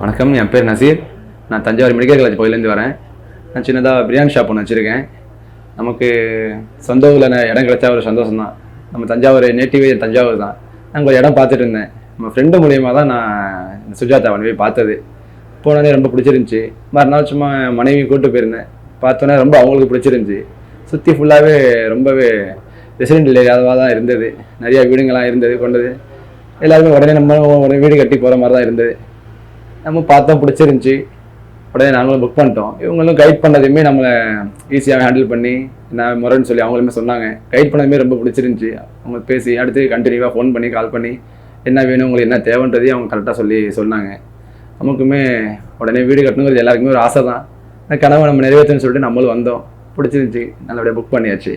வணக்கம், என் பேர் நசீர். நான் தஞ்சாவூர் மெடிக்கல் காலேஜ் பகுதியிலேருந்து வரேன். நான் சின்னதாக பிரியாணி ஷாப் ஒன்று வச்சுருக்கேன். நமக்கு சொந்த ஊரில் இடம் கிடைச்சா ஒரு சந்தோஷம் தான். நம்ம தஞ்சாவூர் நேட்டிவே தஞ்சாவூர் தான். நாங்கள் ஒரு இடம் பார்த்துட்டு இருந்தேன். நம்ம ஃப்ரெண்டு மூலியமாக தான் நான் இந்த சுஜாதாவை போய் பார்த்தது. போனோடனே ரொம்ப பிடிச்சிருந்துச்சி. மறுநாள் சும்மா மனைவி கூப்பிட்டு போயிருந்தேன். பார்த்தோன்னே ரொம்ப அவங்களுக்கு பிடிச்சிருந்துச்சி. சுற்றி ஃபுல்லாகவே ரொம்பவே ரெசிடென்ட் ஏரியாவாக தான் இருந்தது. நிறையா வீடுங்கள்லாம் இருந்தது கொண்டது. எல்லாருமே உடனே நம்ம உடனே வீடு கட்டி போகிற மாதிரி தான் இருந்தது. நம்ம பார்த்தோம், பிடிச்சிருந்துச்சி. உடனே நாங்களும் புக் பண்ணிட்டோம். இவங்களும் கைட் பண்ணதுமே நம்மளை ஈஸியாக ஹேண்டில் பண்ணி என்ன முறைன்னு சொல்லி அவங்களுமே சொன்னாங்க. கைட் பண்ணதுமே ரொம்ப பிடிச்சிருந்துச்சி. அவங்க பேசி அடுத்து கண்டினியூவாக ஃபோன் பண்ணி கால் பண்ணி என்ன வேணும், உங்களுக்கு என்ன தேவைன்றதையும் அவங்க கரெக்டாக சொன்னாங்க. நமக்குமே உடனே வீடு கட்டணுங்கிறது எல்லாருக்குமே ஒரு ஆசை தான். அந்த கனவை நம்ம நிறைவேற்றணும்னு சொல்லிட்டு நம்மளும் வந்தோம். பிடிச்சிருந்துச்சி. நல்லபடியாக புக் பண்ணியாச்சு.